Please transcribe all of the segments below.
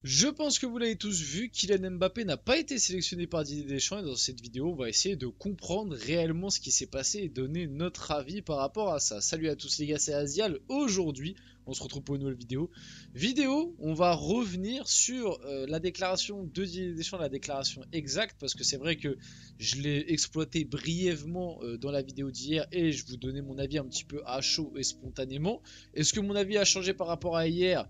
Je pense que vous l'avez tous vu, Kylian Mbappé n'a pas été sélectionné par Didier Deschamps et dans cette vidéo, on va essayer de comprendre réellement ce qui s'est passé et donner notre avis par rapport à ça. Salut à tous les gars, c'est Azial. Aujourd'hui, on se retrouve pour une nouvelle vidéo. On va revenir sur la déclaration de Didier Deschamps, la déclaration exacte, parce que c'est vrai que je l'ai exploité brièvement dans la vidéo d'hier et je vous donnais mon avis un petit peu à chaud et spontanément. Est-ce que mon avis a changé par rapport à hier ?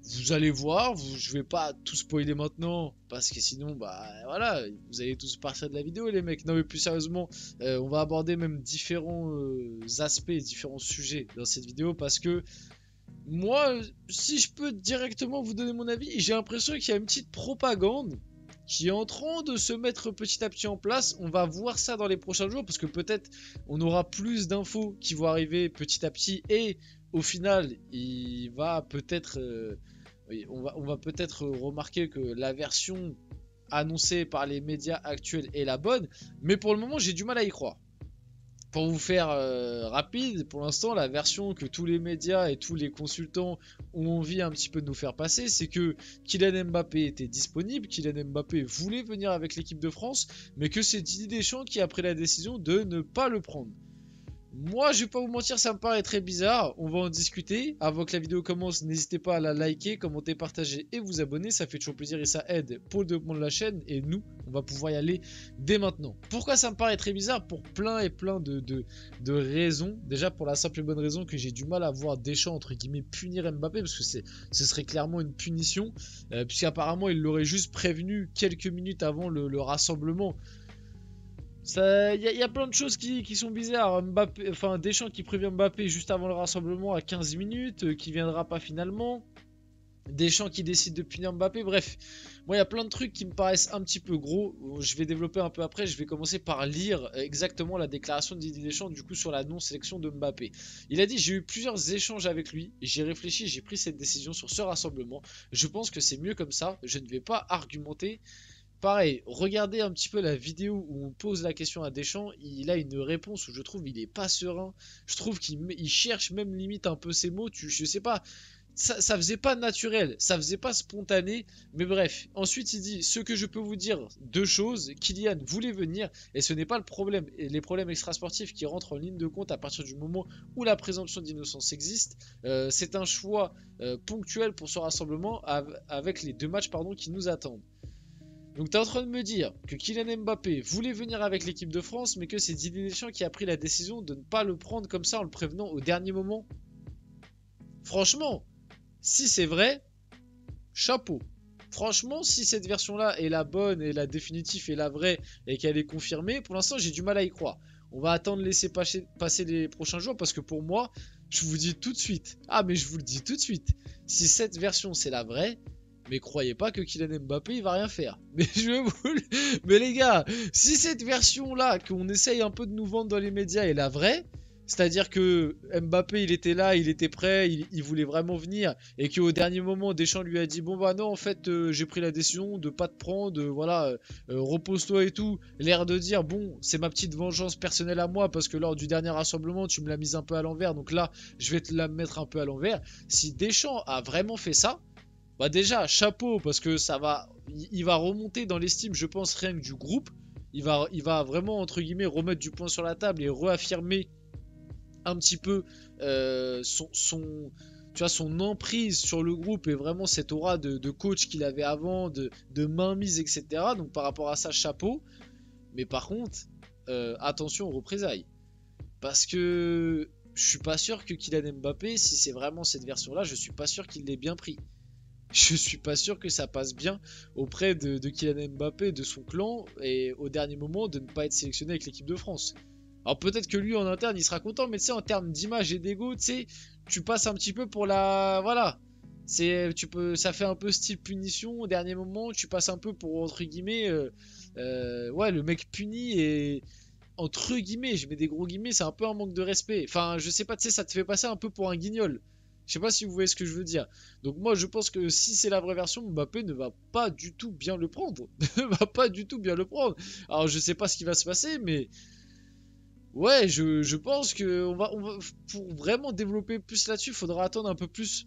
Vous allez voir, je vais pas tout spoiler maintenant parce que sinon bah voilà, vous allez tous partir de la vidéo les mecs. Non mais plus sérieusement, on va aborder même différents aspects, différents sujets dans cette vidéo parce que moi, si je peux directement vous donner mon avis, j'ai l'impression qu'il y a une petite propagande qui est en train de se mettre petit à petit en place. On va voir ça dans les prochains jours parce que peut-être on aura plus d'infos qui vont arriver petit à petit et au final, il va peut-être oui, on va peut-être remarquer que la version annoncée par les médias actuels est la bonne, mais pour le moment j'ai du mal à y croire. Pour vous faire rapide, pour l'instant la version que tous les médias et tous les consultants ont envie un petit peu de nous faire passer, c'est que Kylian Mbappé était disponible, Kylian Mbappé voulait venir avec l'équipe de France, mais que c'est Didier Deschamps qui a pris la décision de ne pas le prendre. Moi, je vais pas vous mentir, ça me paraît très bizarre. On va en discuter. Avant que la vidéo commence, n'hésitez pas à la liker, commenter, partager et vous abonner. Ça fait toujours plaisir et ça aide pour le développement de la chaîne. Et nous, on va pouvoir y aller dès maintenant. Pourquoi ça me paraît très bizarre? Pour plein et plein de raisons. Déjà, pour la simple et bonne raison que j'ai du mal à voir Deschamps, entre guillemets, punir Mbappé. Parce que ce serait clairement une punition. Puisqu'apparemment, il l'aurait juste prévenu quelques minutes avant le rassemblement. Il y a plein de choses qui sont bizarres. Mbappé, enfin, Deschamps qui prévient Mbappé juste avant le rassemblement à 15 minutes, qui viendra pas finalement. Deschamps qui décide de punir Mbappé. Bref, moi il y a plein de trucs qui me paraissent un petit peu gros. Je vais développer un peu après. Je vais commencer par lire exactement la déclaration de Didier Deschamps du coup sur la non-sélection de Mbappé. Il a dit: j'ai eu plusieurs échanges avec lui, j'ai réfléchi, j'ai pris cette décision sur ce rassemblement. Je pense que c'est mieux comme ça. Je ne vais pas argumenter. Pareil, regardez un petit peu la vidéo où on pose la question à Deschamps, il a une réponse où je trouve il est pas serein, je trouve qu'il cherche même limite un peu ses mots, je sais pas, ça faisait pas naturel, ça faisait pas spontané, mais bref. Ensuite il dit: ce que je peux vous dire, deux choses, Kylian voulait venir et ce n'est pas le problème, et les problèmes extrasportifs qui rentrent en ligne de compte à partir du moment où la présomption d'innocence existe. C'est un choix ponctuel pour ce rassemblement avec les deux matchs qui nous attendent. Donc tu es en train de me dire que Kylian Mbappé voulait venir avec l'équipe de France, mais que c'est Didier Deschamps qui a pris la décision de ne pas le prendre comme ça en le prévenant au dernier moment. Franchement, si c'est vrai, chapeau. Franchement, si cette version-là est la bonne et la définitive et la vraie et qu'elle est confirmée, pour l'instant j'ai du mal à y croire. On va attendre de laisser passer les prochains jours parce que pour moi, je vous dis tout de suite, ah mais je vous le dis tout de suite, si cette version c'est la vraie, mais croyez pas que Kylian Mbappé il va rien faire. Mais les gars, si cette version là qu'on essaye un peu de nous vendre dans les médias est la vraie, c'est-à-dire que Mbappé il était là, il était prêt, il voulait vraiment venir et qu'au dernier moment Deschamps lui a dit: bon bah non en fait j'ai pris la décision de pas te prendre, voilà, repose-toi et tout, l'air de dire bon c'est ma petite vengeance personnelle à moi parce que lors du dernier rassemblement tu me l'as mise un peu à l'envers, donc là je vais te la mettre un peu à l'envers. Si Deschamps a vraiment fait ça, bah déjà, chapeau, parce que il va remonter dans l'estime, je pense, rien que du groupe. Il va vraiment, entre guillemets, remettre du poing sur la table et réaffirmer un petit peu tu vois, son emprise sur le groupe et vraiment cette aura de coach qu'il avait avant, de mainmise, etc. Donc par rapport à ça, chapeau. Mais par contre, attention aux représailles. Parce que je suis pas sûr que Kylian Mbappé, si c'est vraiment cette version-là, je suis pas sûr qu'il l'ait bien pris. Je suis pas sûr que ça passe bien auprès de Kylian Mbappé, de son clan, et au dernier moment de ne pas être sélectionné avec l'équipe de France. Alors peut-être que lui en interne il sera content, mais tu sais en termes d'image et d'ego, tu sais, tu passes un petit peu pour la... Voilà. Ça fait un peu style punition au dernier moment, tu passes un peu pour entre guillemets... ouais, le mec puni et... Entre guillemets, je mets des gros guillemets, c'est un peu un manque de respect. Enfin, je sais pas, tu sais, ça te fait passer un peu pour un guignol. Je sais pas si vous voyez ce que je veux dire. Donc moi je pense que si c'est la vraie version, Mbappé ne va pas du tout bien le prendre. Ne va pas du tout bien le prendre. Alors je sais pas ce qui va se passer, mais ouais, je pense que pour vraiment développer plus là-dessus, il faudra attendre un peu plus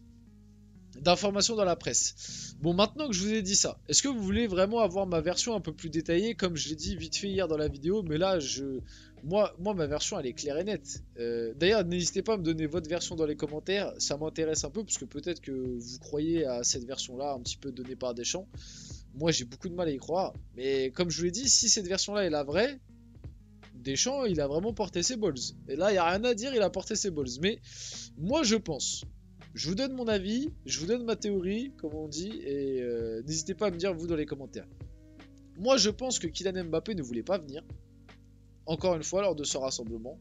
d'informations dans la presse. Bon, maintenant que je vous ai dit ça, est-ce que vous voulez vraiment avoir ma version un peu plus détaillée, comme je l'ai dit vite fait hier dans la vidéo, mais là, moi ma version, elle est claire et nette. D'ailleurs, n'hésitez pas à me donner votre version dans les commentaires, ça m'intéresse un peu, parce que peut-être que vous croyez à cette version-là, un petit peu donnée par Deschamps. Moi, j'ai beaucoup de mal à y croire, mais comme je vous l'ai dit, si cette version-là est la vraie, Deschamps, il a vraiment porté ses balls. Et là, il n'y a rien à dire, il a porté ses balls. Mais moi, je vous donne mon avis, je vous donne ma théorie, comme on dit, et n'hésitez pas à me dire vous dans les commentaires. Moi, je pense que Kylian Mbappé ne voulait pas venir, encore une fois, lors de ce rassemblement.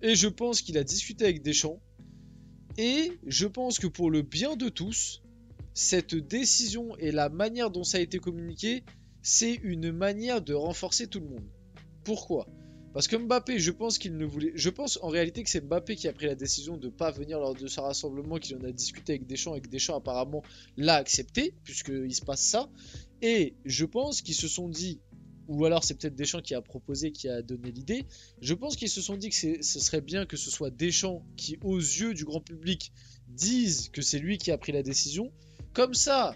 Et je pense qu'il a discuté avec Deschamps. Et je pense que pour le bien de tous, cette décision et la manière dont ça a été communiqué, c'est une manière de renforcer tout le monde. Pourquoi ? Parce que Mbappé, je pense qu'il ne voulait. Je pense en réalité que c'est Mbappé qui a pris la décision de ne pas venir lors de ce rassemblement, qu'il en a discuté avec Deschamps et que Deschamps apparemment l'a accepté, puisqu'il se passe ça. Et je pense qu'ils se sont dit, ou alors c'est peut-être Deschamps qui a proposé, qui a donné l'idée. Je pense qu'ils se sont dit que ce serait bien que ce soit Deschamps qui, aux yeux du grand public, dise que c'est lui qui a pris la décision. Comme ça,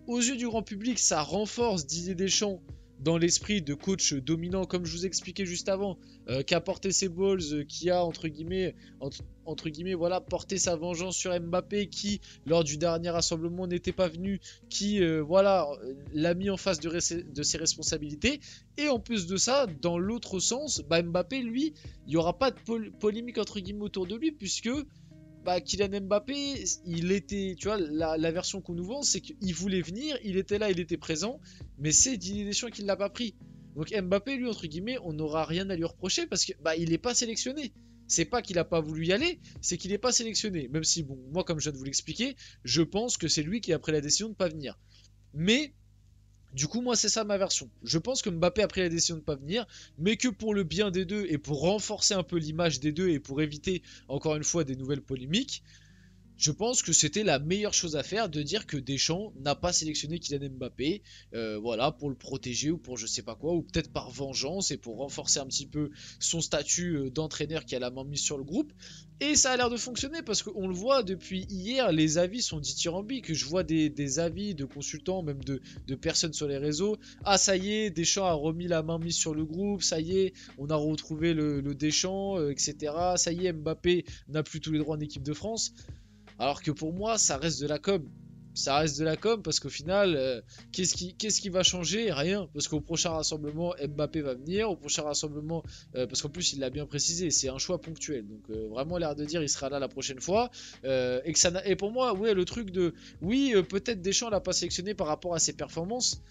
aux yeux du grand public, ça renforce Didier Deschamps dans l'esprit de coach dominant, comme je vous expliquais juste avant, qui a porté ses balls, qui a entre guillemets, voilà, porté sa vengeance sur Mbappé, qui lors du dernier rassemblement n'était pas venu, qui voilà, l'a mis en face de ses responsabilités. Et en plus de ça, dans l'autre sens, bah, Mbappé, lui, il n'y aura pas de polémique entre guillemets autour de lui, puisque bah, Kylian Mbappé, il était, tu vois, la version qu'on nous vend, c'est qu'il voulait venir, il était là, il était présent, mais c'est Didier Deschamps qui ne l'a pas pris. Donc Mbappé, lui, entre guillemets, on n'aura rien à lui reprocher parce que bah, il n'est pas sélectionné. C'est pas qu'il n'a pas voulu y aller, c'est qu'il n'est pas sélectionné. Même si, bon, moi, comme je viens de vous l'expliquer, je pense que c'est lui qui a pris la décision de ne pas venir. Mais du coup, moi, c'est ça ma version. Je pense que Mbappé a pris la décision de ne pas venir, mais que pour le bien des deux et pour renforcer un peu l'image des deux et pour éviter, encore une fois, des nouvelles polémiques, je pense que c'était la meilleure chose à faire de dire que Deschamps n'a pas sélectionné Kylian Mbappé, voilà, pour le protéger ou pour je sais pas quoi, ou peut-être par vengeance et pour renforcer un petit peu son statut d'entraîneur qui a la main mise sur le groupe. Et ça a l'air de fonctionner parce qu'on le voit depuis hier, les avis sont dithyrambiques. Je vois des avis de consultants, même de personnes sur les réseaux. Ah, ça y est, Deschamps a remis la main mise sur le groupe, ça y est, on a retrouvé le Deschamps, etc. Ça y est, Mbappé n'a plus tous les droits en équipe de France. Alors que pour moi, ça reste de la com. Ça reste de la com parce qu'au final, qu'est-ce qui va changer? Rien. Parce qu'au prochain rassemblement, Mbappé va venir. Au prochain rassemblement, parce qu'en plus, il l'a bien précisé, c'est un choix ponctuel. Donc vraiment l'air de dire, il sera là la prochaine fois. Et pour moi, ouais, le truc de... Oui, peut-être Deschamps l'a pas sélectionné par rapport à ses performances.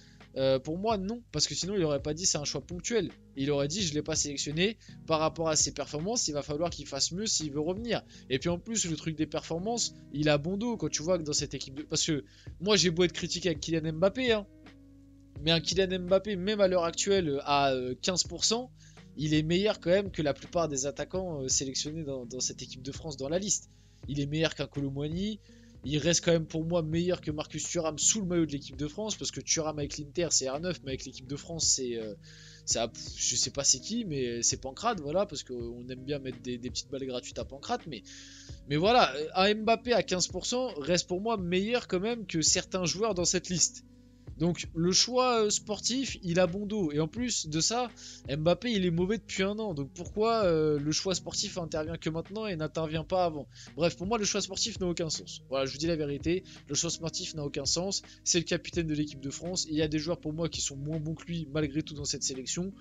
Pour moi, non, parce que sinon il aurait pas dit c'est un choix ponctuel. Il aurait dit je l'ai pas sélectionné par rapport à ses performances, il va falloir qu'il fasse mieux s'il veut revenir. Et puis en plus, le truc des performances, il a bon dos quand tu vois que dans cette équipe de... Parce que moi j'ai beau être critique avec Kylian Mbappé, hein, mais un Kylian Mbappé, même à l'heure actuelle, à 15%, il est meilleur quand même que la plupart des attaquants sélectionnés dans cette équipe de France dans la liste. Il est meilleur qu'un Kolo Muani. Il reste quand même pour moi meilleur que Marcus Thuram sous le maillot de l'équipe de France, parce que Thuram avec l'Inter c'est R9, mais avec l'équipe de France c'est je sais pas c'est qui, mais c'est Pancrate, voilà, parce qu'on aime bien mettre des petites balles gratuites à Pancrate, mais voilà, un Mbappé à 15% reste pour moi meilleur quand même que certains joueurs dans cette liste. Donc le choix sportif, il a bon dos. Et en plus de ça, Mbappé, il est mauvais depuis un an. Donc pourquoi le choix sportif intervient que maintenant et n'intervient pas avant? Bref, pour moi, le choix sportif n'a aucun sens. Voilà, je vous dis la vérité. Le choix sportif n'a aucun sens. C'est le capitaine de l'équipe de France. Il y a des joueurs pour moi qui sont moins bons que lui, malgré tout, dans cette sélection.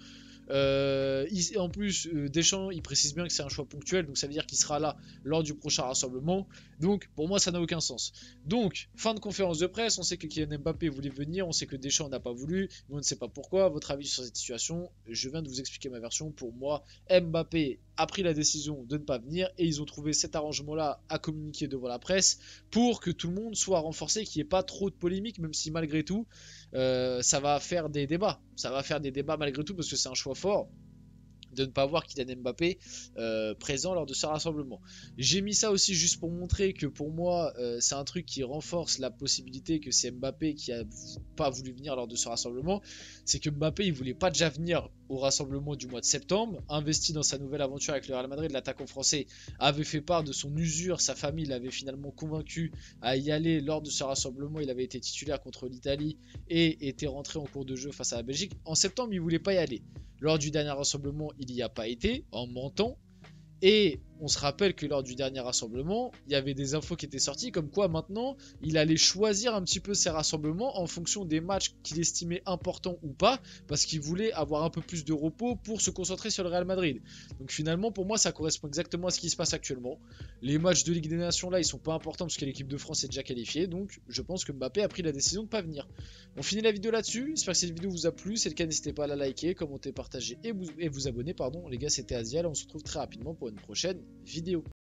En plus, Deschamps, il précise bien que c'est un choix ponctuel, donc ça veut dire qu'il sera là lors du prochain rassemblement. Donc, pour moi, ça n'a aucun sens. Donc, fin de conférence de presse, on sait que Kylian Mbappé voulait venir, on sait que Deschamps n'a pas voulu, mais on ne sait pas pourquoi. Votre avis sur cette situation? Je viens de vous expliquer ma version. Pour moi, Mbappé a pris la décision de ne pas venir et ils ont trouvé cet arrangement-là à communiquer devant la presse pour que tout le monde soit renforcé, qu'il n'y ait pas trop de polémique, même si malgré tout, ça va faire des débats. Ça va faire des débats malgré tout parce que c'est un choix fort de ne pas voir Kylian Mbappé présent lors de ce rassemblement. J'ai mis ça aussi juste pour montrer que pour moi c'est un truc qui renforce la possibilité que c'est Mbappé qui a pas voulu venir lors de ce rassemblement. C'est que Mbappé il voulait pas déjà venir au rassemblement du mois de septembre, investi dans sa nouvelle aventure avec le Real Madrid. L'attaquant français avait fait part de son usure, sa famille l'avait finalement convaincu à y aller lors de ce rassemblement. Il avait été titulaire contre l'Italie et était rentré en cours de jeu face à la Belgique. En septembre, il voulait pas y aller. Lors du dernier rassemblement, il n'y a pas été, en mentant. Et on se rappelle que lors du dernier rassemblement, il y avait des infos qui étaient sorties comme quoi maintenant, il allait choisir un petit peu ses rassemblements en fonction des matchs qu'il estimait importants ou pas, parce qu'il voulait avoir un peu plus de repos pour se concentrer sur le Real Madrid. Donc finalement, pour moi, ça correspond exactement à ce qui se passe actuellement. Les matchs de Ligue des Nations là, ils sont pas importants parce que l'équipe de France est déjà qualifiée, donc je pense que Mbappé a pris la décision de ne pas venir. On finit la vidéo là-dessus, j'espère que cette vidéo vous a plu, si c'est le cas, n'hésitez pas à la liker, commenter, partager et vous abonner, pardon. Les gars, c'était Asial, on se retrouve très rapidement pour une prochaine vidéo.